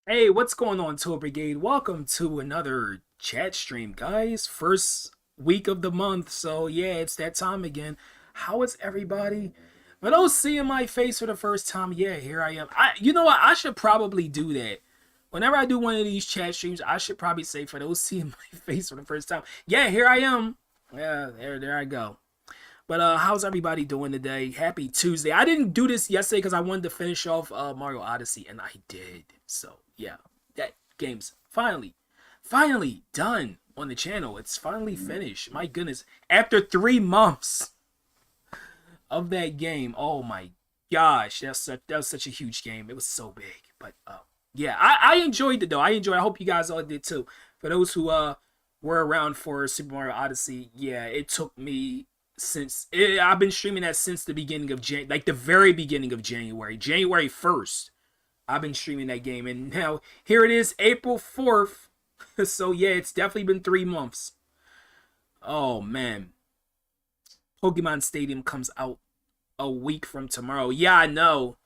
Hey, what's going on, Tour Brigade? Welcome to another chat stream, guys. First week of the month, so yeah, it's that time again. How is everybody? For those seeing my face for the first time, yeah, here I am. You know what? I should probably do that. Whenever I do one of these chat streams, I should probably say for those seeing my face for the first time, yeah, here I am. Yeah, there I go. But how's everybody doing today? Happy Tuesday. I didn't do this yesterday because I wanted to finish off Mario Odyssey, and I did. So yeah, that game's finally done on the channel. It's finally finished. My goodness, after 3 months of that game. Oh my gosh, that was such a huge game. It was so big. But yeah, I enjoyed it though. I hope you guys all did too. For those who were around for Super Mario Odyssey, yeah, it took me I've been streaming that since the beginning of like the very beginning of January 1st. I've been streaming that game, and now here it is, April 4th. So yeah, it's definitely been 3 months. Oh man, Pokemon Stadium comes out a week from tomorrow. Yeah, I know.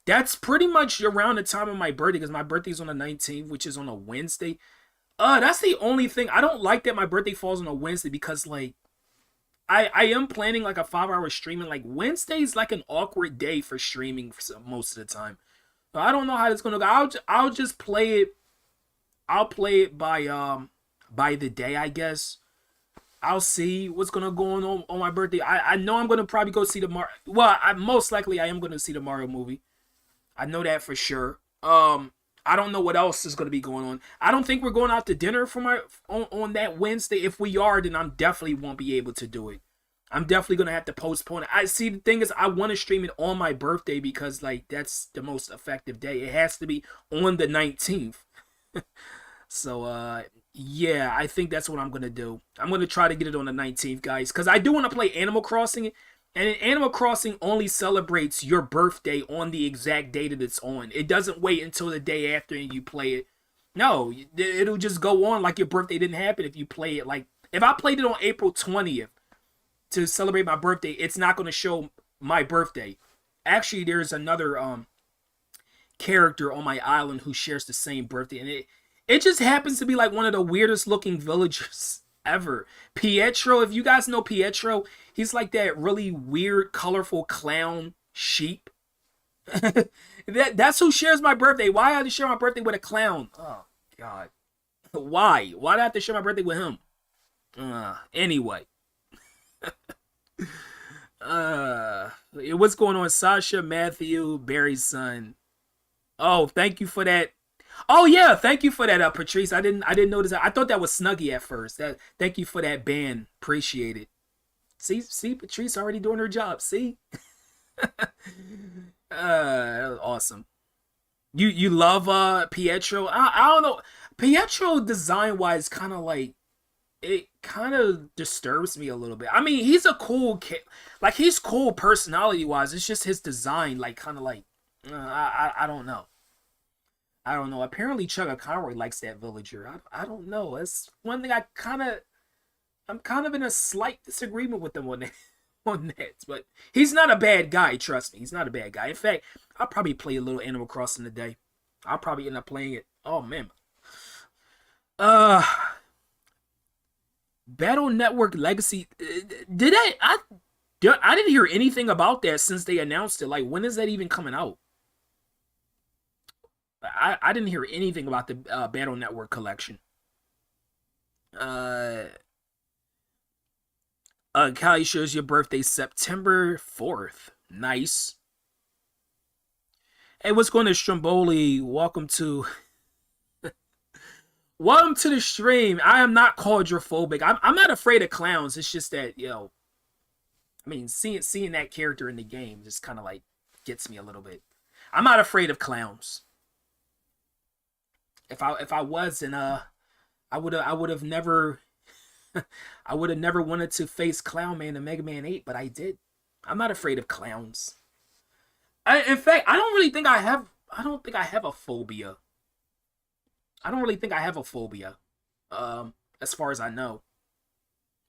That's pretty much around the time of my birthday because my birthday's on the 19th, which is on a Wednesday. That's the only thing. I don't like that my birthday falls on a Wednesday because like I am planning like a 5 hour stream, and like Wednesday's like an awkward day for streaming for most of the time. So I don't know how it's gonna go. I'll just play it. I'll play it by the day, I guess. I'll see what's gonna go on my birthday. I know I'm gonna probably go see the Mario. Well, most likely I am gonna see the Mario movie. I know that for sure. I don't know what else is gonna be going on. I don't think we're going out to dinner for my on that Wednesday. If we are, then I'm definitely won't be able to do it. I'm definitely gonna have to postpone it. I see the thing is I want to stream it on my birthday because like that's the most effective day. It has to be on the 19th. So yeah, I think that's what I'm gonna do. I'm gonna try to get it on the 19th, guys, because I do want to play Animal Crossing, and Animal Crossing only celebrates your birthday on the exact day that it's on. It doesn't wait until the day after and you play it. No, it'll just go on like your birthday didn't happen if you play it. Like if I played it on April 20th to celebrate my birthday, it's not gonna show my birthday. Actually, there's another character on my island who shares the same birthday, and it just happens to be like one of the weirdest looking villagers ever. Pietro, if you guys know Pietro, he's like that really weird, colorful clown sheep. That's who shares my birthday. Why I have to share my birthday with a clown? Oh God, why? Why do I have to share my birthday with him? Anyway, what's going on, Sasha, Matthew, Barry's son? Oh, thank you for that. Oh yeah, thank you for that, Patrice. I didn't notice that. I thought that was Snuggy at first. Thank you for that ban. Appreciate it. See, Patrice already doing her job. See, awesome. You love Pietro. I don't know. Pietro design wise, kind of like it kind of disturbs me a little bit. I mean, he's a cool kid. Like he's cool personality wise. It's just his design, like kind of like I don't know. I don't know. Apparently, Chugga Conroy likes that villager. I don't know. That's one thing I'm kind of in a slight disagreement with him on that. On that, but he's not a bad guy. Trust me, he's not a bad guy. In fact, I'll probably play a little Animal Crossing today. I'll probably end up playing it. Oh man. Uh, Battle Network Legacy. Did I didn't hear anything about that since they announced it. Like, when is that even coming out? I didn't hear anything about the Battle Network collection. Uh, Callie shows your birthday September 4th. Nice. Hey, what's going on, Stromboli? Welcome to the stream. I am not quadrophobic. I'm not afraid of clowns. It's just that, I mean, seeing that character in the game just kind of like gets me a little bit. I'm not afraid of clowns. If I was, then I would have never I would have never wanted to face Clown Man in Mega Man 8, but I did. I'm not afraid of clowns. In fact, I don't think I have a phobia. I don't really think I have a phobia. As far as I know.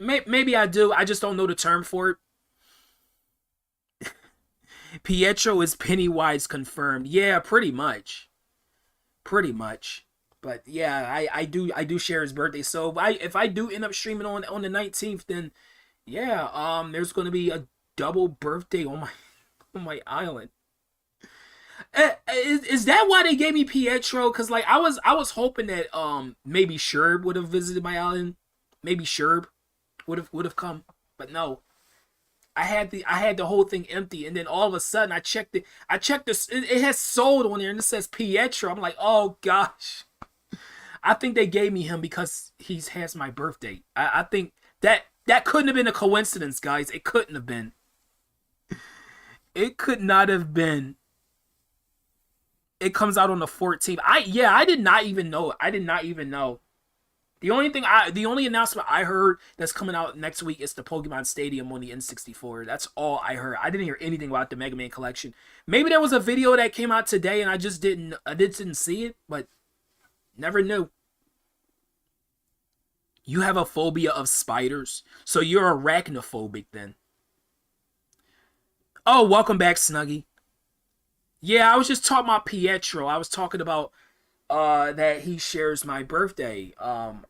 Maybe I do. I just don't know the term for it. Pietro is Pennywise confirmed. Yeah, pretty much. pretty much. But yeah, I do share his birthday. So if I do end up streaming on the 19th, then yeah, there's gonna be a double birthday on my on my island. Is that why they gave me Pietro? Cause like I was hoping that maybe Sherb would have visited my island, maybe Sherb would have come, but no. I had the whole thing empty, and then all of a sudden I checked it. I checked this. It has sold on there, and it says Pietro. I'm like, oh gosh. I think they gave me him because he has my birthday. I think that couldn't have been a coincidence, guys. It couldn't have been. It could not have been. It comes out on the 14th. I did not even know. I did not even know. The only announcement I heard that's coming out next week is the Pokemon Stadium on the N64. That's all I heard. I didn't hear anything about the Mega Man collection. Maybe there was a video that came out today and I just didn't see it, but never knew. You have a phobia of spiders, so you're arachnophobic then. Oh, welcome back, Snuggy. Yeah, I was just talking about Pietro. I was talking about that he shares my birthday.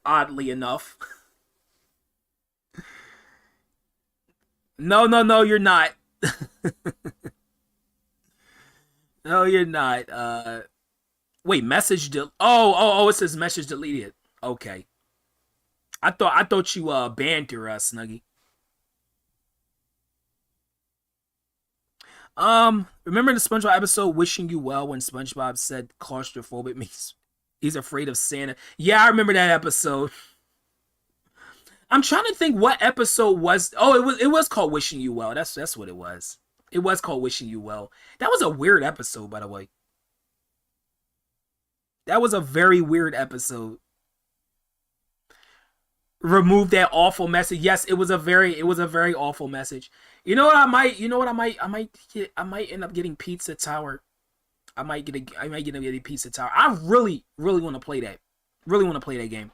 Oddly enough. No, no, no, you're not. No, you're not. Wait, message oh, it says message deleted. Okay. I thought you banned her, Snuggy. Remember the SpongeBob episode "Wishing You Well" when SpongeBob said claustrophobic means he's afraid of Santa? Yeah, I remember that episode. I'm trying to think what episode was. Oh, it was called "Wishing You Well." That's what it was. It was called "Wishing You Well." That was a weird episode, by the way. That was a very weird episode. Remove that awful message. Yes, it was a very awful message. I might end up getting Pizza Tower. I might get a Pizza Tower. I really, really want to play that. Really want to play that game.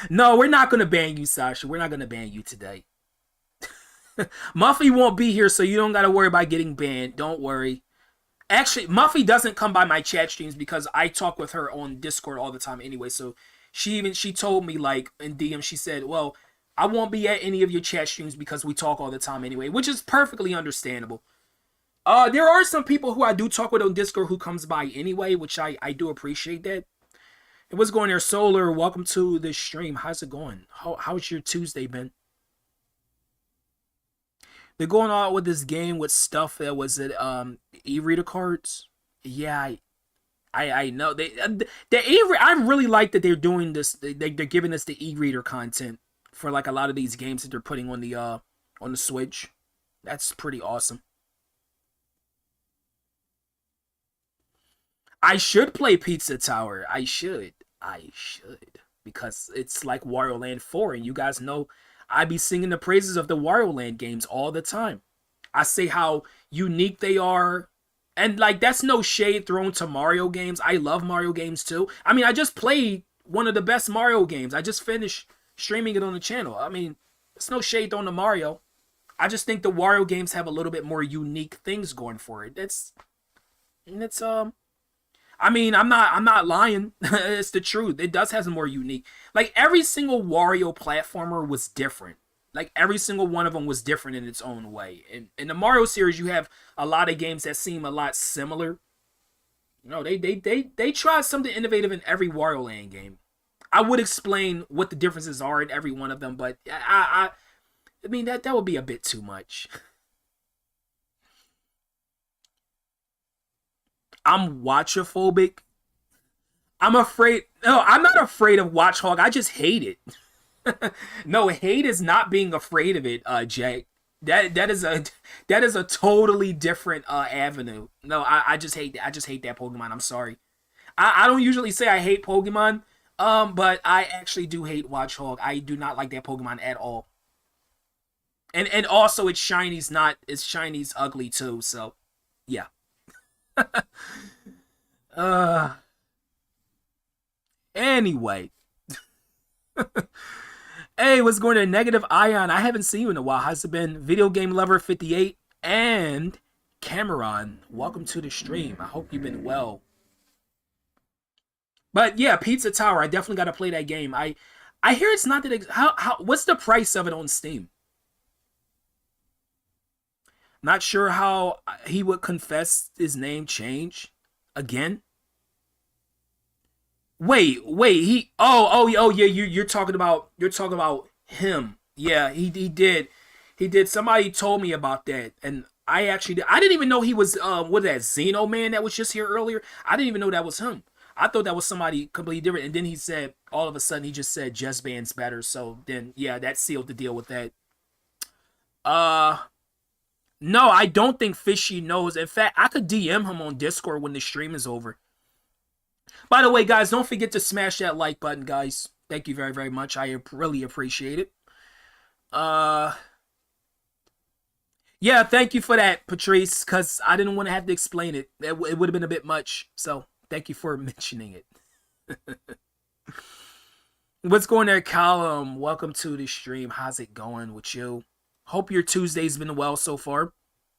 No, we're not gonna ban you, Sasha. We're not gonna ban you today. Muffy won't be here, so you don't gotta worry about getting banned. Don't worry. Actually, Muffy doesn't come by my chat streams because I talk with her on Discord all the time anyway. So she told me like in DM, she said, "Well, I won't be at any of your chat streams because we talk all the time anyway," which is perfectly understandable. There are some people who I do talk with on Discord who comes by anyway, which I do appreciate that. And what's going there, Solar? Welcome to the stream. How's it going? How's your Tuesday been? They're going on with this game with stuff that was it e-reader cards. Yeah, I know the e I really like that they're doing this. They're giving us the e-reader content for like a lot of these games that they're putting on the Switch. That's pretty awesome. I should play Pizza Tower. I should because it's like Wario Land 4, and you guys know I be singing the praises of the Wario Land games all the time. I say how unique they are. And like that's no shade thrown to Mario games. I love Mario games too. I mean, I just played one of the best Mario games. I just finished streaming it on the channel. I mean, it's no shade thrown to Mario. I just think the Wario games have a little bit more unique things going for it. It's I mean, I'm not lying. It's the truth. It does have some more unique. Like every single Wario platformer was different. Like every single one of them was different in its own way. In the Mario series, you have a lot of games that seem a lot similar. No, they tried something innovative in every Wario Land game. I would explain what the differences are in every one of them, but I mean that would be a bit too much. I'm watchophobic. I'm afraid. No, I'm not afraid of Watchhog. I just hate it. No, hate is not being afraid of it, Jay. That is a totally different avenue. No, I just hate that Pokemon. I'm sorry. I don't usually say I hate Pokemon, but I actually do hate Watchhog. I do not like that Pokemon at all. And also its shiny's ugly too. So yeah. Uh. Anyway. Hey, what's going on? Negative Ion. I haven't seen you in a while. How's it been? Video Game Lover 58 and Cameron, welcome to the stream. I hope you've been well. But yeah, Pizza Tower, I definitely got to play that game. I hear it's not that. How what's the price of it on Steam? Not sure how he would confess his name change again. Wait. Yeah. You're talking about him. Yeah, he did. He did. Somebody told me about that, and I didn't even know he was what that Xeno man that was just here earlier. I didn't even know that was him. I thought that was somebody completely different. And then he said all of a sudden he just said Just Band's better. So then yeah, that sealed the deal with that. Uh no, I don't think Fishy knows. In fact, I could DM him on Discord when the stream is over. By the way, guys, don't forget to smash that like button, guys. Thank you very, very much. I really appreciate it. Uh Yeah, thank you for that, Patrice, because I didn't want to have to explain it. It would have been a bit much. So thank you for mentioning it. What's going there, Callum? Welcome to the stream. How's it going with you? Hope your Tuesday's been well so far.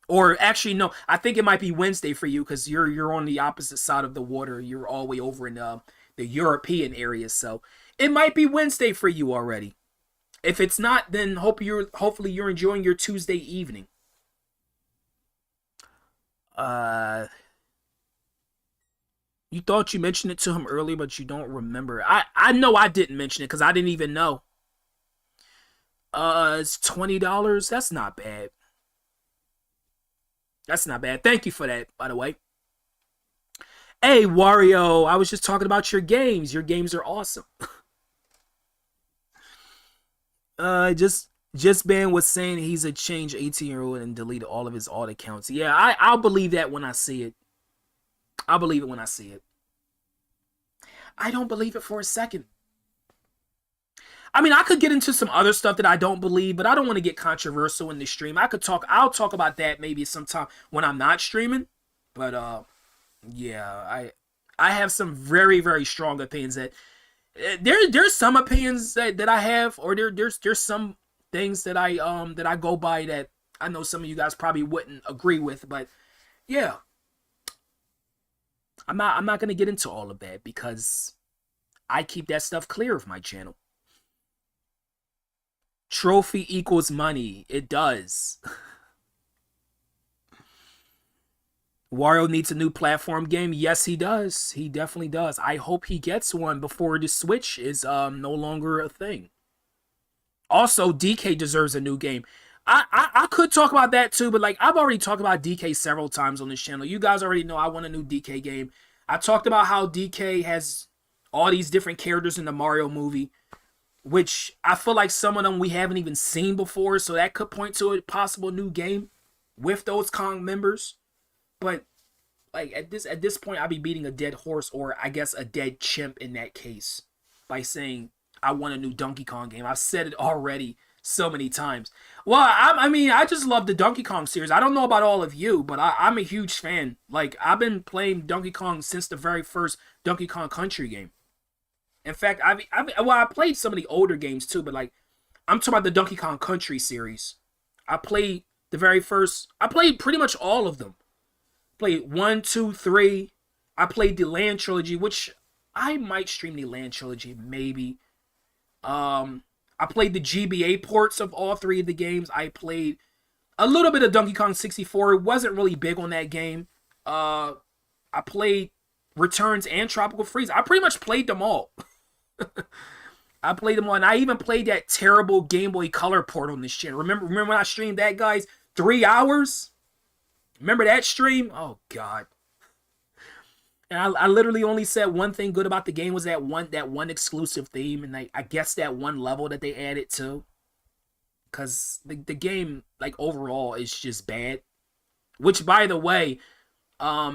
Or actually, no, I think it might be Wednesday for you because you're on the opposite side of the water. You're all the way over in the European area, so it might be Wednesday for you already. If it's not, then hopefully you're enjoying your Tuesday evening. You thought you mentioned it to him earlier, but you don't remember. I know I didn't mention it because I didn't even know. It's $20. That's not bad. That's not bad. Thank you for that, by the way. Hey, Wario, I was just talking about your games. Your games are awesome. Just Ben was saying he's a changed 18-year-old and deleted all of his alt accounts. Yeah, I'll believe that when I see it. I'll believe it when I see it. I don't believe it for a second. I mean, I could get into some other stuff that I don't believe, but I don't want to get controversial in the stream. I'll talk about that maybe sometime when I'm not streaming. But yeah, I have some very, very strong opinions that there's some opinions that I have, or there's some things that I go by that I know some of you guys probably wouldn't agree with, but yeah. I'm not gonna get into all of that because I keep that stuff clear of my channel. Trophy equals money. It does. Wario needs a new platform game. Yes, he does. He definitely does. I hope he gets one before the Switch is no longer a thing. Also, DK deserves a new game. I could talk about that too, but like I've already talked about DK several times on this channel. You guys already know I want a new DK game. I talked about how DK has all these different characters in the Mario movie, which I feel like some of them we haven't even seen before, so that could point to a possible new game with those Kong members. But like at this point, I'd be beating a dead horse, or I guess a dead chimp in that case, by saying I want a new Donkey Kong game. I've said it already so many times. Well, I mean, I just love the Donkey Kong series. I don't know about all of you, but I'm a huge fan. Like, I've been playing Donkey Kong since the very first Donkey Kong Country game. In fact, I played some of the older games too, but like, I'm talking about the Donkey Kong Country series. I played pretty much all of them. Played 1, 2, 3. I played the Land Trilogy, which I might stream the Land Trilogy, maybe. I played the GBA ports of all 3 of the games. I played a little bit of Donkey Kong 64. It wasn't really big on that game. I played Returns and Tropical Freeze. I pretty much played them all. I played them all, and I even played that terrible Game Boy Color port on this channel. Remember when I streamed that, guys? 3 hours? Remember that stream? Oh, God. And I literally only said one thing good about the game was that one exclusive theme, and I guess that one level that they added to. Because the game, like, overall is just bad. Which, by the way,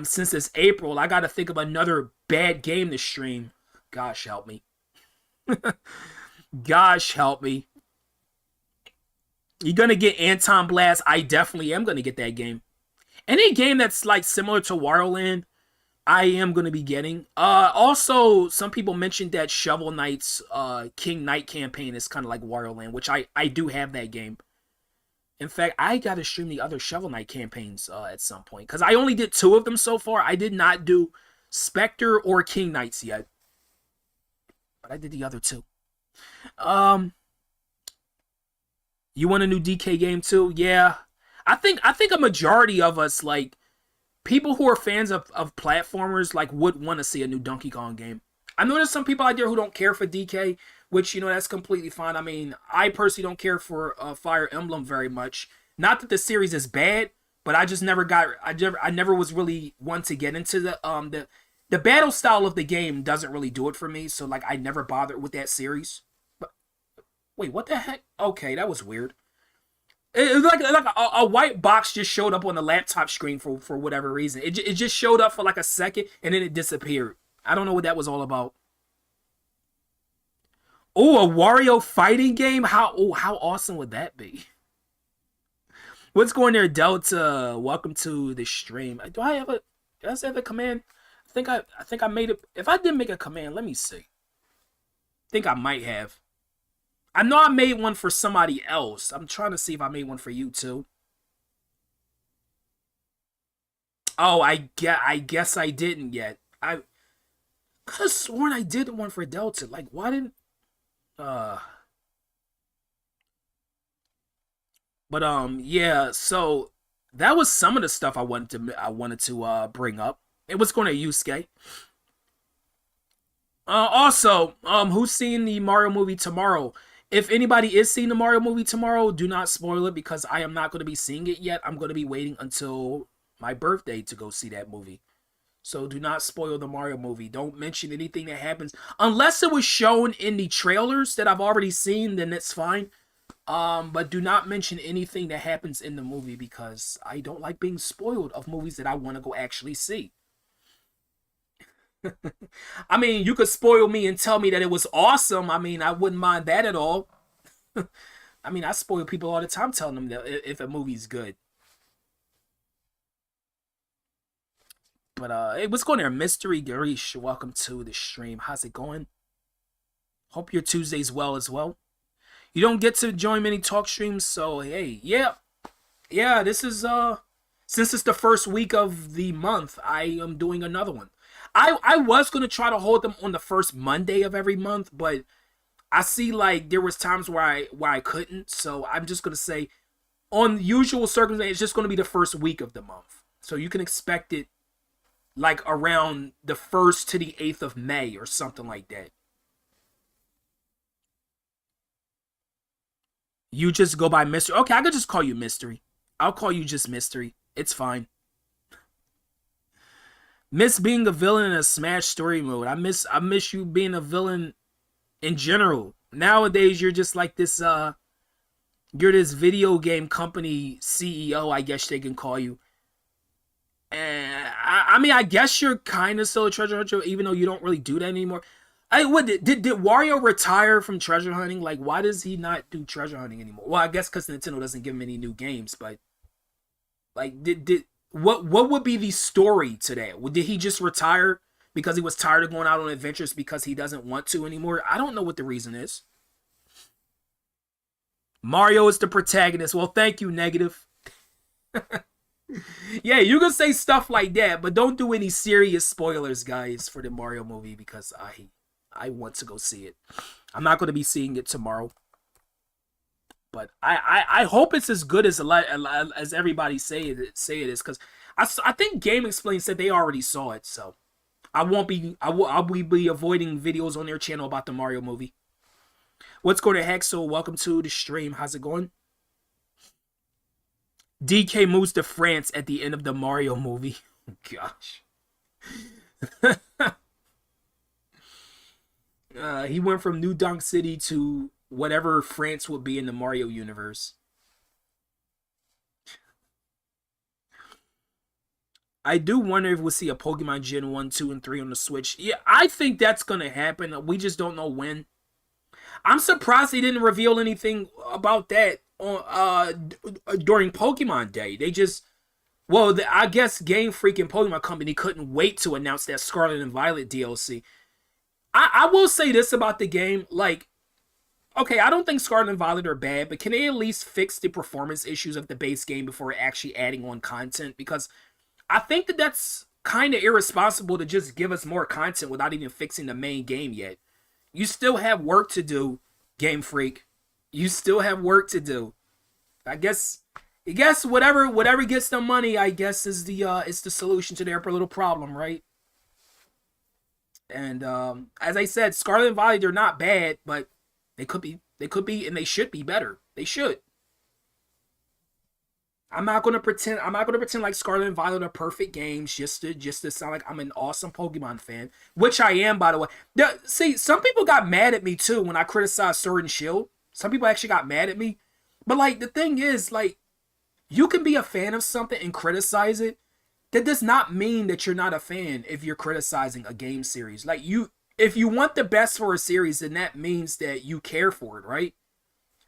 since it's April, I got to think of another bad game to stream. Gosh help me. Gosh help me. You're going to get Anton Blast. I definitely am going to get that game. Any game that's like similar to Wario Land, I am going to be getting. Also, some people mentioned that Shovel Knight's King Knight campaign is kind of like Wario Land, which I do have that game. In fact, I gotta stream the other Shovel Knight campaigns at some point because I only did 2 of them so far. I did not do Spectre or King Knights yet, but I did the other 2. Um, you want a new DK game too? Yeah, I think a majority of us, like people who are fans of platformers, like would want to see a new Donkey Kong game. I know there's some people out there who don't care for DK, which that's completely fine. I mean, I personally don't care for Fire Emblem very much. Not that the series is bad, but I just never got. I never was really one to get into the battle style of the game doesn't really do it for me. So like I never bothered with that series. But wait, what the heck? Okay, that was weird. It was like a white box just showed up on the laptop screen for whatever reason. It just showed up for like a second and then it disappeared. I don't know what that was all about. Oh, a Wario fighting game? How awesome would that be? What's going there, Delta? Welcome to the stream. Did I have a command? I think I made it. If I didn't make a command, let me see. I think I might have. I know I made one for somebody else. I'm trying to see if I made one for you too. Oh, I guess I didn't yet. I could have sworn I did one for Delta. Like, why didn't uh but yeah, so that was some of the stuff I wanted to bring up. It was going to Yusuke. Also, who's seeing the Mario movie tomorrow? If anybody is seeing the Mario movie tomorrow, do not spoil it because I am not going to be seeing it yet. I'm going to be waiting until my birthday to go see that movie. So do not spoil the Mario movie. Don't mention anything that happens unless it was shown in the trailers that I've already seen. Then it's fine. But do not mention anything that happens in the movie because I don't like being spoiled of movies that I want to go actually see. I mean, you could spoil me and tell me that it was awesome. I mean, I wouldn't mind that at all. I mean, I spoil people all the time telling them that if a movie's good. But hey, what's going there? Mystery Garish, welcome to the stream. How's it going? Hope your Tuesday's well as well. You don't get to join many talk streams, so hey, yeah, this is since it's the first week of the month, I am doing another one. I was gonna try to hold them on the first Monday of every month, but I see like there was times where I couldn't, so I'm just gonna say on usual circumstances, it's just gonna be the first week of the month. So you can expect it like around the 1st to the 8th of May or something like that. You just go by Mystery. Okay, I could just call you Mystery. I'll call you just Mystery. It's fine. Miss being a villain in a Smash story mode. I miss you being a villain in general. Nowadays you're just like this you're this video game company CEO, I guess they can call you. And I mean I guess you're kind of still a treasure hunter even though you don't really do that anymore. What did Wario retire from treasure hunting? Like, why does he not do treasure hunting anymore? Well, I guess because Nintendo doesn't give him any new games. But like, did what would be the story to that? Did he just retire because he was tired of going out on adventures because he doesn't want to anymore? I don't know what the reason is. Mario is the protagonist. Well, thank you, Negative. Yeah, you can say stuff like that, but don't do any serious spoilers, guys, for the Mario movie because I want to go see it. I'm not going to be seeing it tomorrow, but I hope it's as good as everybody say it is because I think Game Explain said they already saw it, so I'll be avoiding videos on their channel about the Mario movie. What's going to Hexel? Welcome to the stream. How's it going? DK moves to France at the end of the Mario movie. Gosh. He went from New Donk City to whatever France would be in the Mario universe. I do wonder if we'll see a Pokemon Gen 1, 2, and 3 on the Switch. Yeah, I think that's going to happen. We just don't know when. I'm surprised they didn't reveal anything about that on during Pokemon Day. They just, well, I guess Game Freak and Pokemon Company couldn't wait to announce that Scarlet and Violet DLC. I will say this about the game, like, okay, I don't think Scarlet and Violet are bad, but can they at least fix the performance issues of the base game before actually adding on content? Because I think that that's kind of irresponsible to just give us more content without even fixing the main game yet. You still have work to do, Game Freak. You still have work to do. I guess whatever gets them money, I guess is the solution to their little problem, right? And as I said, Scarlet and Violet are not bad, but they could be, and they should be better. They should. I'm not gonna pretend like Scarlet and Violet are perfect games just to sound like I'm an awesome Pokemon fan, which I am, by the way. See, some people got mad at me too when I criticized Sword and Shield. Some people actually got mad at me, but like the thing is, like, you can be a fan of something and criticize it. That does not mean that you're not a fan if you're criticizing a game series. Like, if you want the best for a series, then that means that you care for it, right?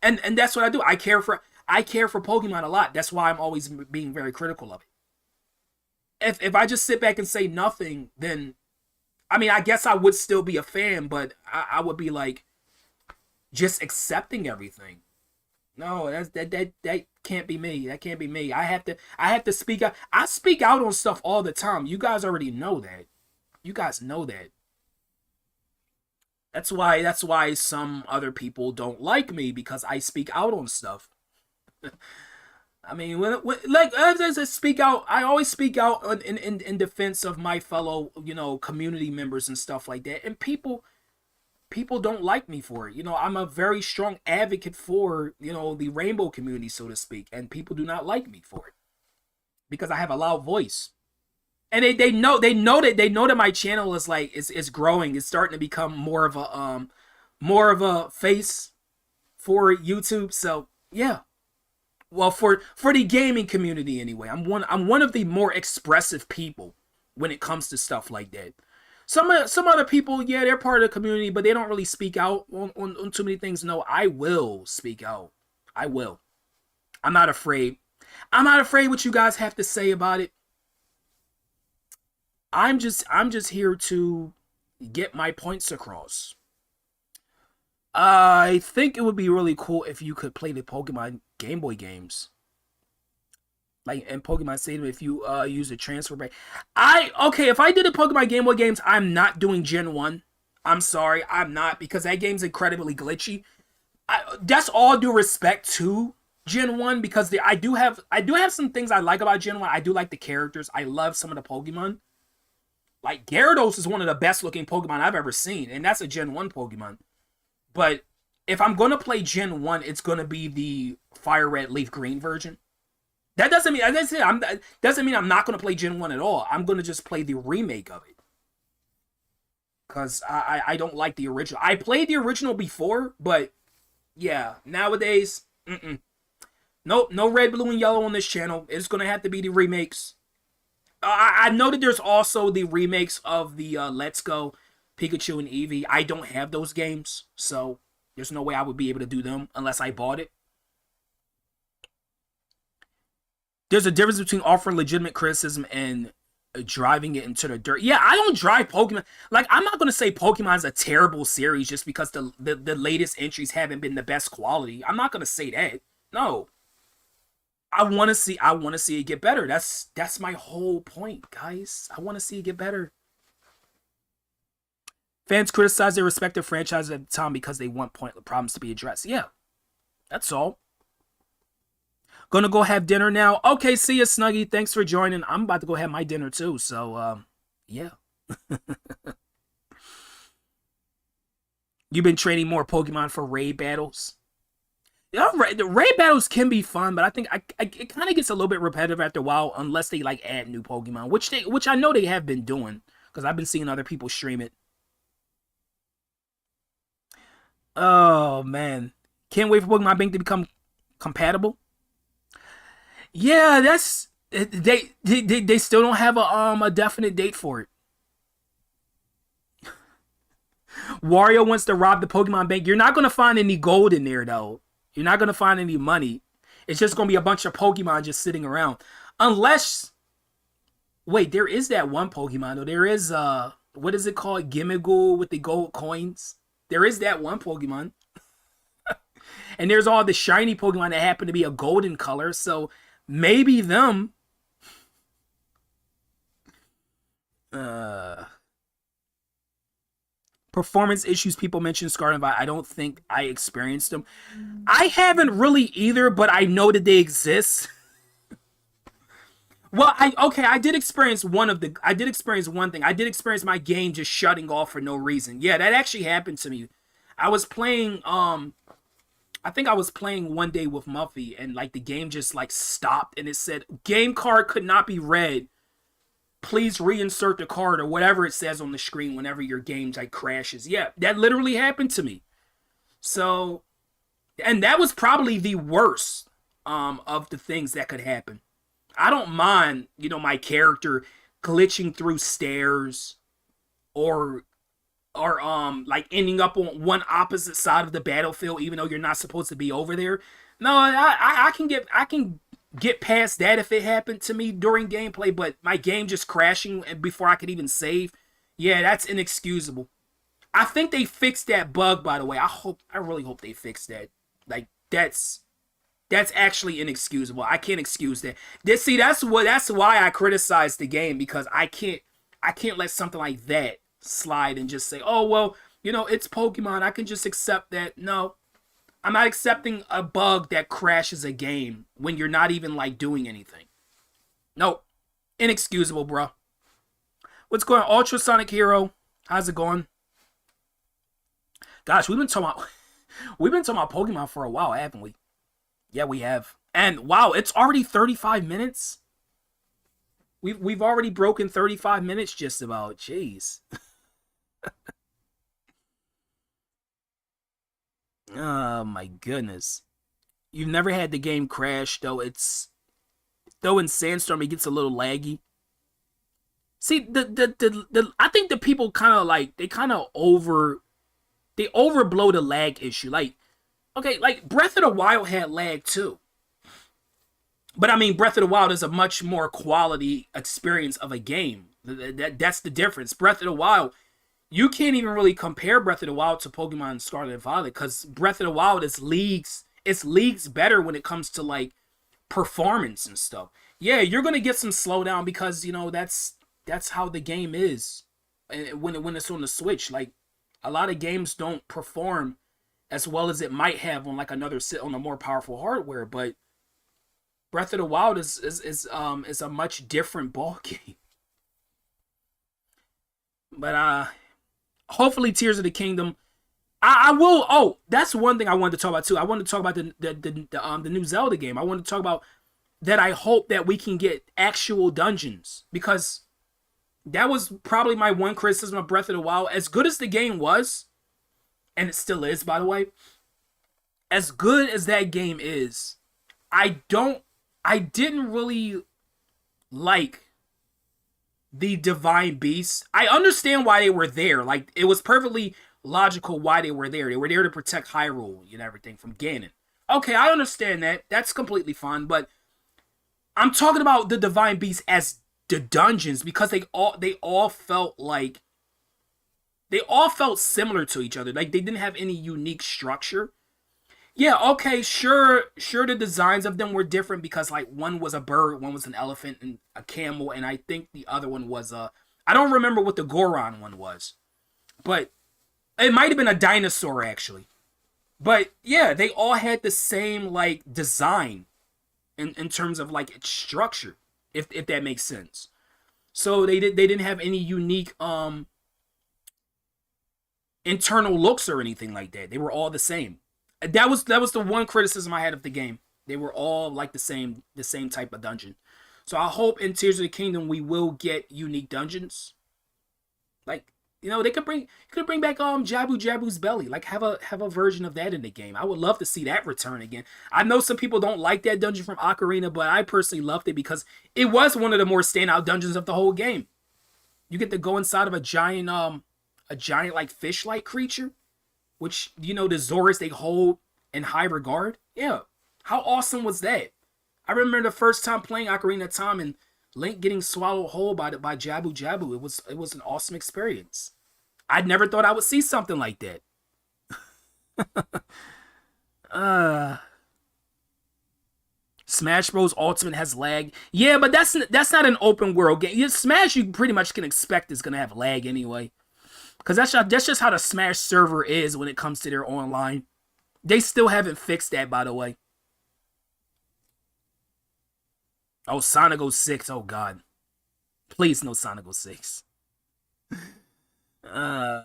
And that's what I do. I care for Pokemon a lot. That's why I'm always being very critical of it. If I just sit back and say nothing, then I mean, I guess I would still be a fan, but I would be like just accepting everything. No, that can't be me. That can't be me. I have to speak out. I speak out on stuff all the time. You guys already know that. You guys know that. That's why some other people don't like me, because I speak out on stuff. I mean, like as I speak out, I always speak out in defense of my fellow, community members and stuff like that. And people don't like me for it. I'm a very strong advocate for, the rainbow community, so to speak, and people do not like me for it because I have a loud voice. And they know that my channel is growing. It's starting to become more of a face for YouTube. So, yeah. Well, for the gaming community anyway. I'm one of the more expressive people when it comes to stuff like that. Some other people, yeah, they're part of the community, but they don't really speak out on too many things. No, I will speak out. I will. I'm not afraid. I'm not afraid what you guys have to say about it. I'm just here to get my points across. I think it would be really cool if you could play the Pokemon Game Boy games. Like in Pokemon Stadium, if you use a transfer rate. Okay, if I did a Pokemon Game Boy games, I'm not doing Gen 1. I'm sorry, I'm not, because that game's incredibly glitchy. That's all due respect to Gen 1, because I do have some things I like about Gen 1. I do like the characters. I love some of the Pokemon. Like Gyarados is one of the best looking Pokemon I've ever seen, and that's a Gen 1 Pokemon. But if I'm gonna play Gen 1, it's gonna be the Fire Red Leaf Green version. That doesn't mean I'm not gonna play Gen 1 at all. I'm gonna just play the remake of it. Cause I don't like the original. I played the original before, but yeah, nowadays, nope, no red, blue, and yellow on this channel. It's gonna have to be the remakes. I know that there's also the remakes of the Let's Go, Pikachu, and Eevee. I don't have those games, so there's no way I would be able to do them unless I bought it. There's a difference between offering legitimate criticism and driving it into the dirt. Yeah, I don't drive Pokemon. Like, I'm not going to say Pokemon's a terrible series just because the latest entries haven't been the best quality. I'm not going to say that. No. I want to see it get better. That's my whole point, guys. I want to see it get better. Fans criticize their respective franchises at the time because they want point problems to be addressed. Yeah. That's all. Gonna go have dinner now. Okay, see ya, Snuggy. Thanks for joining. I'm about to go have my dinner too. So, yeah. You've been training more Pokemon for raid battles. Yeah, the raid battles can be fun, but I think it kind of gets a little bit repetitive after a while, unless they like add new Pokemon, which I know they have been doing because I've been seeing other people stream it. Oh man, can't wait for Pokemon Bank to become compatible. Yeah, they still don't have a definite date for it. Wario wants to rob the Pokemon Bank. You're not gonna find any gold in there though. You're not gonna find any money. It's just gonna be a bunch of Pokemon just sitting around. Unless, wait, there is that one Pokemon though. There is what is it called? Gimmighoul with the gold coins. There is that one Pokemon. And there's all the shiny Pokemon that happen to be a golden color. So maybe them. Uh, Performance issues people mentioned Scarlet Violet. I don't think I experienced them. I haven't really either, but I know that they exist. Well, I did experience I did experience one thing. I did experience my game just shutting off for no reason. Yeah, that actually happened to me. I was playing I think I was playing one day with Muffy and like the game just like stopped and it said game card could not be read. Please reinsert the card or whatever it says on the screen whenever your game like crashes. Yeah, that literally happened to me. So, and that was probably the worst of the things that could happen. I don't mind, my character glitching through stairs or like ending up on one opposite side of the battlefield even though you're not supposed to be over there. No, I can get past that if it happened to me during gameplay, but my game just crashing before I could even save, yeah, that's inexcusable. I think they fixed that bug, by the way. I really hope they fixed that. Like that's actually inexcusable. I can't excuse that. See, that's why I criticize the game because I can't let something like that slide and just say, "Oh, well, it's Pokemon. I can just accept that." No. I'm not accepting a bug that crashes a game when you're not even like doing anything. Nope. Inexcusable, bro. What's going on? Ultrasonic Hero. How's it going? Gosh, we've been talking about Pokemon for a while, haven't we? Yeah, we have. And wow, it's already 35 minutes. We've already broken 35 minutes just about. Jeez. Oh my goodness. You've never had the game crash though in Sandstorm it gets a little laggy. See the I think the people kind of like they overblow the lag issue. Like okay, like Breath of the Wild had lag too. But I mean, Breath of the Wild is a much more quality experience of a game. That's the difference. Breath of the Wild, you can't even really compare Breath of the Wild to Pokemon Scarlet and Violet because Breath of the Wild is leagues better when it comes to like performance and stuff. Yeah, you're gonna get some slowdown because that's how the game is. And when it's on the Switch, like a lot of games don't perform as well as it might have on like another sit on a more powerful hardware, but Breath of the Wild is a much different ball game. But hopefully Tears of the Kingdom. I will. Oh, that's one thing I wanted to talk about too. I wanted to talk about the new Zelda game. I wanted to talk about that. I hope that we can get actual dungeons because that was probably my one criticism of Breath of the Wild. As good as the game was, and it still is, by the way, as good as that game is, I didn't really like the divine beasts. I understand why they were there. Like it was perfectly logical why they were there. They were there to protect Hyrule and everything from Ganon. Okay, I understand that. That's completely fine, but I'm talking about the divine beasts as the dungeons because they all felt similar to each other. Like they didn't have any unique structure. Yeah, okay, sure the designs of them were different because like one was a bird, one was an elephant and a camel, and I think the other one was I don't remember what the Goron one was. But it might have been a dinosaur actually. But yeah, they all had the same like design in terms of like its structure, if that makes sense. So they didn't have any unique internal looks or anything like that. They were all the same. That was the one criticism I had of the game. They were all like the same type of dungeon. So I hope in Tears of the Kingdom we will get unique dungeons. Like they could bring back Jabu Jabu's belly. Like have a version of that in the game. I would love to see that return again. I know some people don't like that dungeon from Ocarina, but I personally loved it because it was one of the more standout dungeons of the whole game. You get to go inside of a giant like fish-like creature, which the Zoras they hold in high regard. Yeah, how awesome was that? I remember the first time playing Ocarina of Time and Link getting swallowed whole by Jabu Jabu. It was an awesome experience. I never thought I would see something like that. Uh, Smash Bros. Ultimate has lag. Yeah, but that's not an open world game. Smash, you pretty much can expect is gonna have lag anyway, because that's just how the Smash server is when it comes to their online. They still haven't fixed that, by the way. Oh, Sonic 06. Oh God, please no Sonic 06. Uh,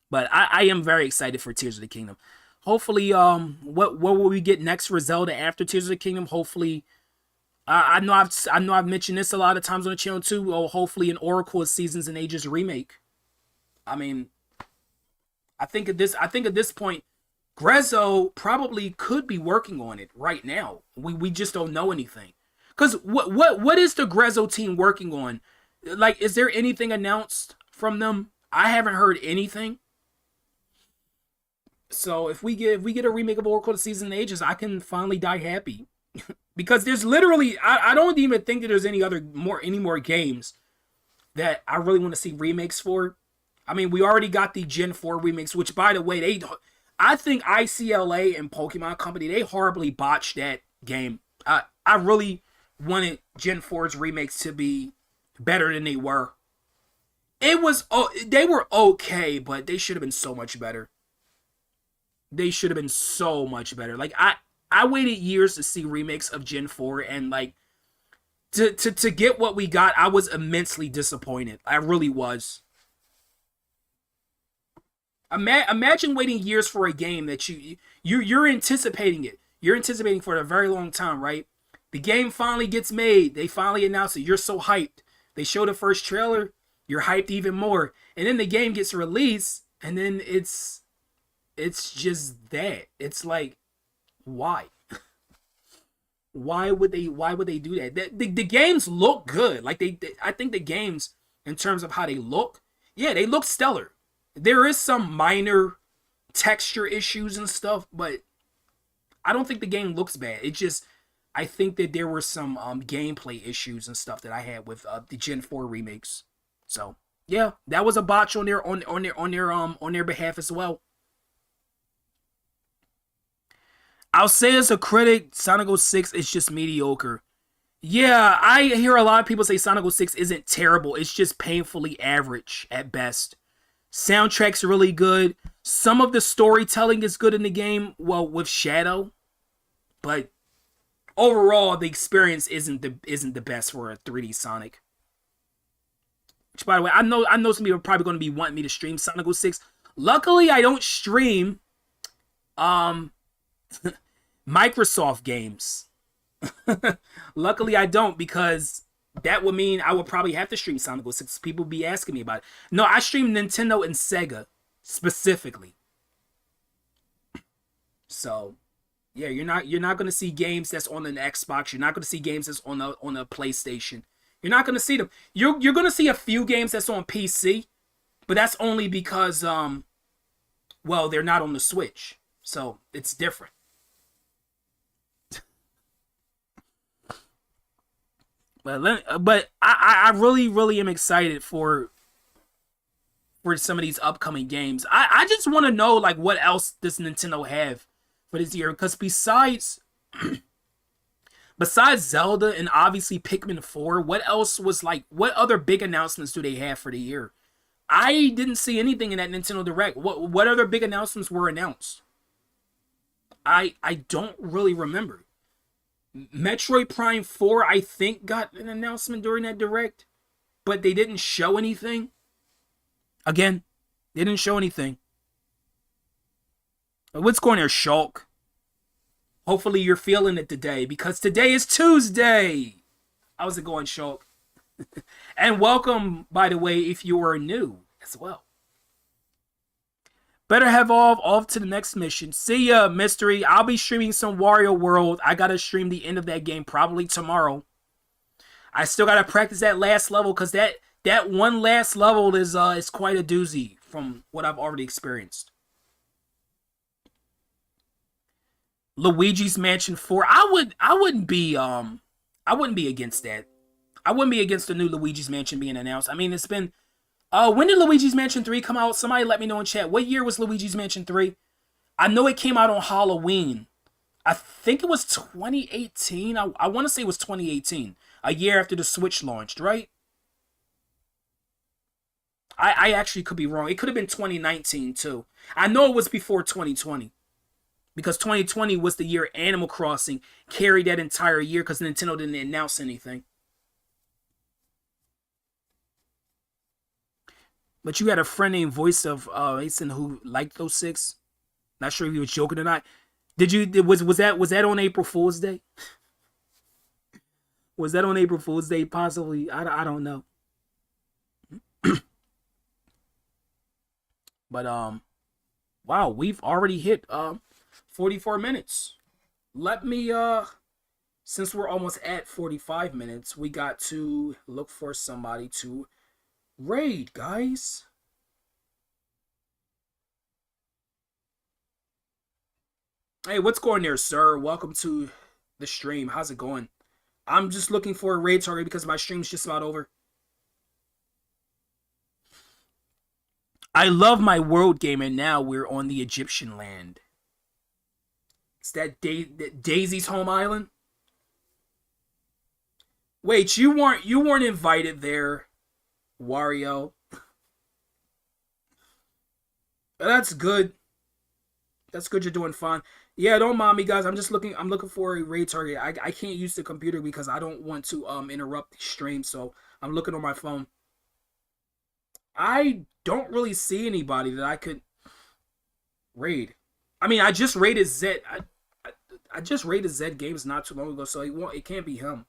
but I am very excited for Tears of the Kingdom. Hopefully, what will we get next for Zelda after Tears of the Kingdom? Hopefully, I know I've mentioned this a lot of times on the channel too. Oh, hopefully, an Oracle of Seasons and Ages remake. I mean, I think at this point, Grezzo probably could be working on it right now. We just don't know anything. Cause what is the Grezzo team working on? Like, is there anything announced from them? I haven't heard anything. So if we get a remake of Oracle of Seasons and Ages, I can finally die happy. Because there's literally I don't even think that there's any more games that I really want to see remakes for. I mean, we already got the Gen 4 remakes, which by the way, I think ICLA and Pokemon Company, they horribly botched that game. I really wanted Gen 4's remakes to be better than they were. They were okay, but they should have been so much better. They should have been so much better. Like I waited years to see remakes of Gen 4, and like to get what we got, I was immensely disappointed. I really was. Imagine waiting years for a game that you're anticipating it. You're anticipating for a very long time, right? The game finally gets made. They finally announce it. You're so hyped. They show the first trailer. You're hyped even more, and then the game gets released, and then it's just that. It's like, why? Why would they do that? The games look good. Like I think the games, in terms of how they look, yeah, they look stellar. There is some minor texture issues and stuff, but I don't think the game looks bad. It just, I think that there were some gameplay issues and stuff that I had with the Gen 4 remakes. So yeah, that was a botch on their behalf as well. I'll say as a critic, Sonic 06 is just mediocre. Yeah, I hear a lot of people say Sonic 06 isn't terrible. It's just painfully average at best. Soundtrack's really good. Some of the storytelling is good in the game, well, with Shadow, but overall the experience isn't the best for a 3D Sonic. Which, by the way, I know some people are probably going to be wanting me to stream Sonic 06. Luckily, I don't stream Microsoft games. Luckily, I don't, because that would mean I would probably have to stream Sonic 06. People would be asking me about it. No, I stream Nintendo and Sega specifically. So, yeah, you're not gonna see games that's on an Xbox. You're not gonna see games that's on a PlayStation. You're not gonna see them. You're gonna see a few games that's on PC, but that's only because well, they're not on the Switch, so it's different. But I really am excited for some of these upcoming games. I just want to know, like, what else does Nintendo have for this year? Because besides Zelda and obviously Pikmin 4, what else was, like, what other big announcements do they have for the year? I didn't see anything in that Nintendo Direct. What other big announcements were announced? I don't really remember. Metroid Prime 4, I think, got an announcement during that Direct, but they didn't show anything. Again, they didn't show anything. What's going there, Shulk? Hopefully you're feeling it today, because today is Tuesday. How's it going, Shulk? And welcome, by the way, if you are new as well. Better have off to the next mission. See ya, Mystery. I'll be streaming some Wario World. I gotta stream the end of that game probably tomorrow. I still gotta practice that last level, because that one last level is quite a doozy from what I've already experienced. Luigi's Mansion 4. I wouldn't be against that. I wouldn't be against the new Luigi's Mansion being announced. I mean, it's been when did Luigi's Mansion 3 come out? Somebody let me know in chat. What year was Luigi's Mansion 3? I know it came out on Halloween. I think it was 2018. I want to say it was 2018, a year after the Switch launched, right? I actually could be wrong. It could have been 2019 too. I know it was before 2020 because 2020 was the year Animal Crossing carried that entire year because Nintendo didn't announce anything. But you had a friend named Voice of Mason who liked those six. Not sure if he was joking or not. Did you was that on April Fool's Day? Was that on April Fool's Day? Possibly. I don't know. But wow, we've already hit 44 minutes. Let me since we're almost at 45 minutes, we got to look for somebody to raid, guys. Hey, what's going there, sir? Welcome to the stream. How's it going? I'm just looking for a raid target because my stream's just about over. I love my world game, and now we're on the Egyptian land. It's that Daisy's home island. Wait, you weren't invited there, Wario. That's good. That's good. You're doing fine. Yeah, don't mind me, guys. I'm looking for a raid target. I can't use the computer because I don't want to interrupt the stream. So I'm looking on my phone. I don't really see anybody that I could raid. I mean, I just raided Zed. I just raided Zed Games not too long ago, so it can't be him.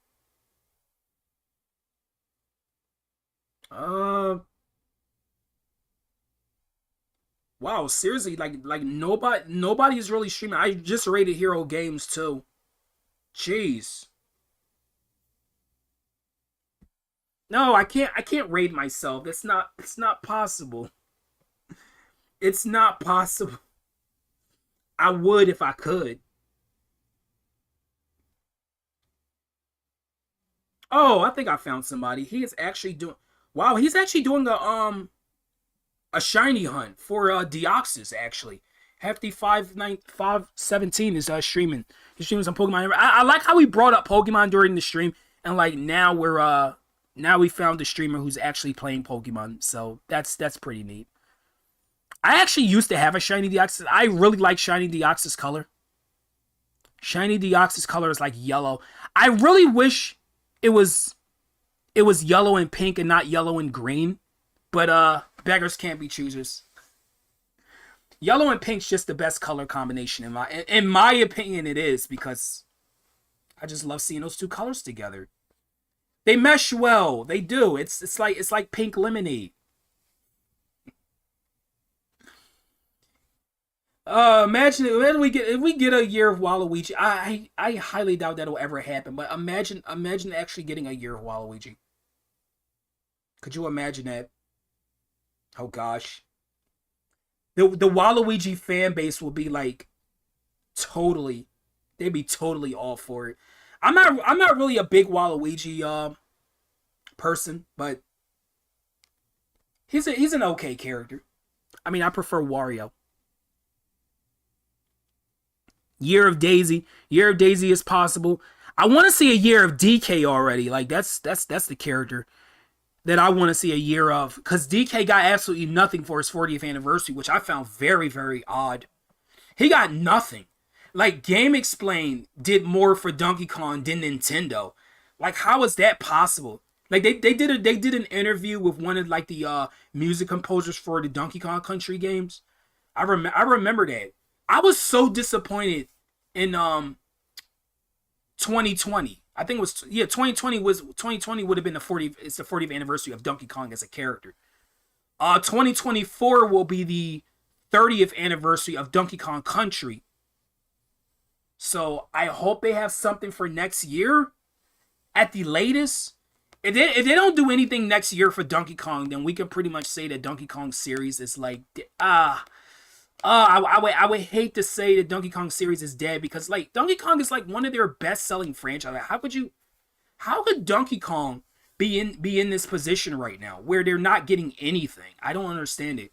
Uh, wow, seriously, like nobody is really streaming. I just rated Hero Games too. Jeez. No, I can't raid myself. It's not possible. It's not possible. I would if I could. Oh, I think I found somebody. He is actually doing wow, he's actually doing a shiny hunt for Deoxys actually. Hefty 59517 is streaming. He's streaming some Pokemon. I like how we brought up Pokemon during the stream, and like now we found a streamer who's actually playing Pokemon. So that's pretty neat. I actually used to have a shiny Deoxys. I really like shiny Deoxys color. Shiny Deoxys color is like yellow. I really wish it was it was yellow and pink and not yellow and green. But beggars can't be choosers. Yellow and pink's just the best color combination in my opinion. It is because I just love seeing those two colors together. They mesh well. They do. It's like pink lemonade. Imagine if we get a year of Waluigi. I highly doubt that'll ever happen. But imagine actually getting a year of Waluigi. Could you imagine that? Oh gosh, the Waluigi fan base will be like totally. They'd be totally all for it. I'm not really a big Waluigi person, but he's an okay character. I mean, I prefer Wario. Year of Daisy is possible. I want to see a year of DK already. Like that's the character that I want to see a year of because DK got absolutely nothing for his 40th anniversary, which I found very very odd. He got nothing. Like Game Explain did more for Donkey Kong than Nintendo. Like how is that possible? Like they did an interview with one of like the music composers for the Donkey Kong Country games. I remember that. I was so disappointed in 2020. I think it was 2020 would have been the 40th anniversary of Donkey Kong as a character. 2024 will be the 30th anniversary of Donkey Kong Country. So I hope they have something for next year at the latest. If they don't do anything next year for Donkey Kong, then we can pretty much say that Donkey Kong series is like I would hate to say the Donkey Kong series is dead because like Donkey Kong is like one of their best selling franchises. How could Donkey Kong be in this position right now where they're not getting anything? I don't understand it.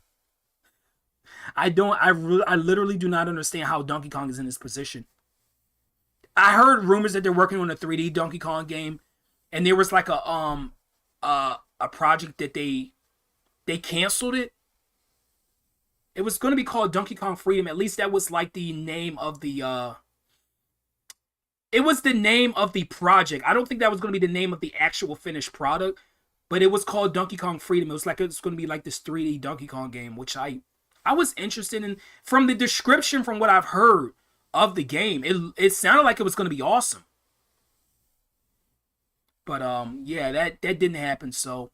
I don't. I literally do not understand how Donkey Kong is in this position. I heard rumors that they're working on a 3D Donkey Kong game, and there was like a project that they canceled it. It was going to be called Donkey Kong Freedom. At least that was like the name of the it was the name of the project. I don't think that was going to be the name of the actual finished product, but it was called Donkey Kong Freedom. It was like it's going to be like this 3D Donkey Kong game, which I was interested in. From the description, from what I've heard of the game, it sounded like it was going to be awesome. But yeah, that didn't happen. So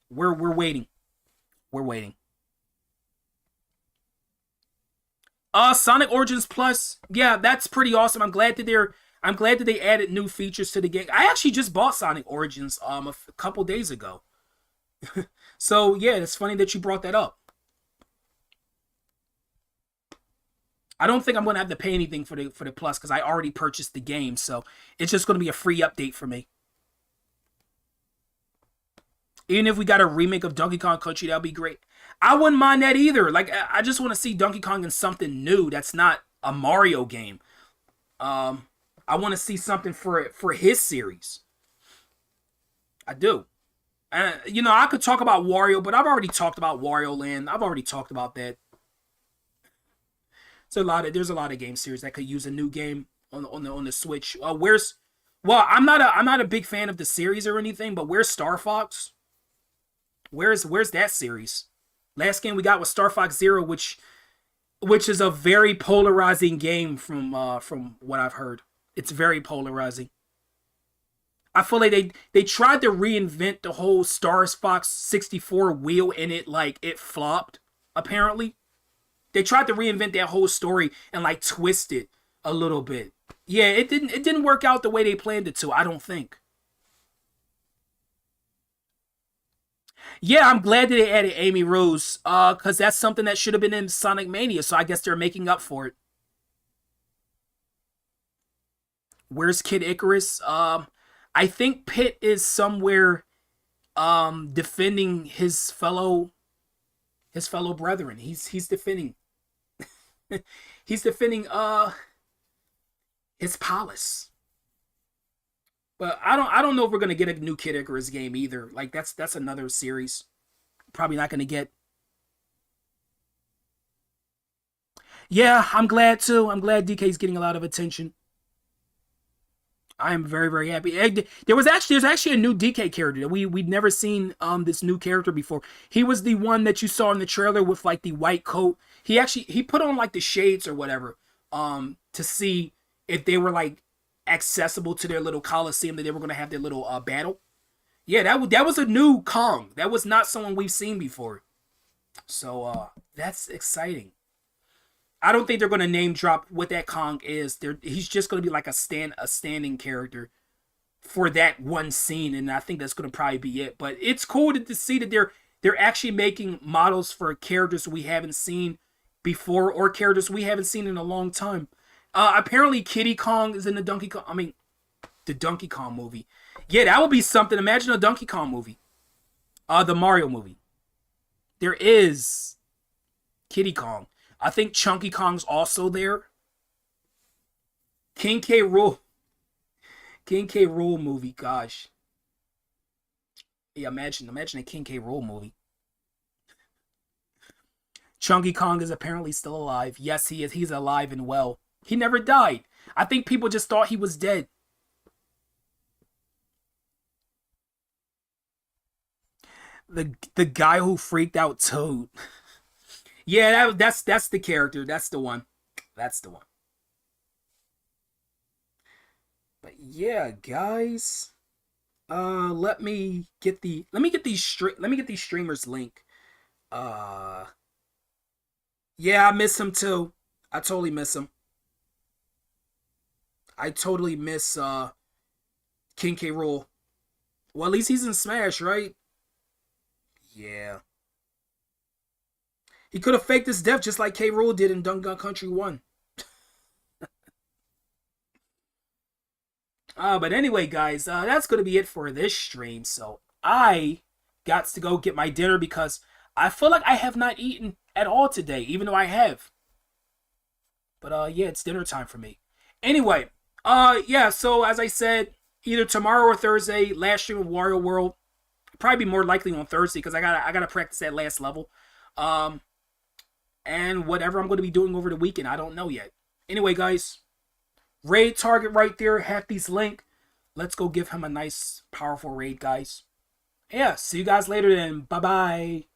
we're waiting. We're waiting. Sonic Origins Plus. Yeah, that's pretty awesome. I'm glad that they added new features to the game. I actually just bought Sonic Origins a couple days ago. So yeah, it's funny that you brought that up. I don't think I'm gonna have to pay anything for the plus because I already purchased the game, so it's just gonna be a free update for me. Even if we got a remake of Donkey Kong Country, that'd be great. I wouldn't mind that either. Like I just want to see Donkey Kong in something new that's not a Mario game. Um, I want to see something for his series. I do. You know, I could talk about Wario, but I've already talked about Wario Land. I've already talked about that. There's a lot of game series that could use a new game on the Switch. Where's well, I'm not a big fan of the series or anything, but where's Star Fox? Where's that series? Last game we got was Star Fox Zero, which is a very polarizing game from what I've heard. It's very polarizing. I feel like they tried to reinvent the whole Star Fox 64 wheel and it flopped, apparently. They tried to reinvent that whole story and like twist it a little bit. Yeah, it didn't work out the way they planned it to, I don't think. Yeah, I'm glad that they added Amy Rose, cause that's something that should have been in Sonic Mania, so I guess they're making up for it. Where's Kid Icarus? I think Pit is somewhere defending his fellow brethren. He's defending he's defending his palace. But I don't know if we're gonna get a new Kid Icarus game either. Like that's another series. Probably not gonna get. Yeah, I'm glad too. I'm glad DK's getting a lot of attention. I am very very happy. There's actually a new DK character that we'd never seen this new character before. He was the one that you saw in the trailer with like the white coat. He put on like the shades or whatever to see if they were like accessible to their little coliseum that they were going to have their little battle. Yeah, that was a new Kong. That was not someone we've seen before. So that's exciting. I don't think they're going to name drop what that Kong is. He's just going to be like a standing character for that one scene, and I think that's going to probably be it. But it's cool to see that they're actually making models for characters we haven't seen before or characters we haven't seen in a long time. Apparently, Kitty Kong is in the Donkey Kong. I mean, the Donkey Kong movie. Yeah, that would be something. Imagine a Donkey Kong movie. The Mario movie. There is Kitty Kong. I think Chunky Kong's also there. King K. Rool. King K. Rool movie. Gosh. Yeah, imagine a King K. Rool movie. Chunky Kong is apparently still alive. Yes, he is. He's alive and well. He never died. I think people just thought he was dead. The guy who freaked out Toad. Yeah, that's the character. That's the one. That's the one. But yeah, guys. Let me get these streamers link. Uh yeah, I miss him too. I totally miss him. I totally miss King K. Rool. Well, at least he's in Smash, right? Yeah. He could have faked his death just like K. Rool did in Donkey Kong Country 1. But anyway, guys, that's going to be it for this stream. So I got to go get my dinner because I feel like I have not eaten at all today, even though I have. But yeah, it's dinner time for me. Anyway, yeah, so as I said, either tomorrow or Thursday, last stream of Wario World. Probably be more likely on Thursday because I gotta practice that last level. Um and whatever I'm gonna be doing over the weekend, I don't know yet. Anyway, guys, raid target right there, Hefty's link. Let's go give him a nice, powerful raid, guys. Yeah, see you guys later then. Bye bye.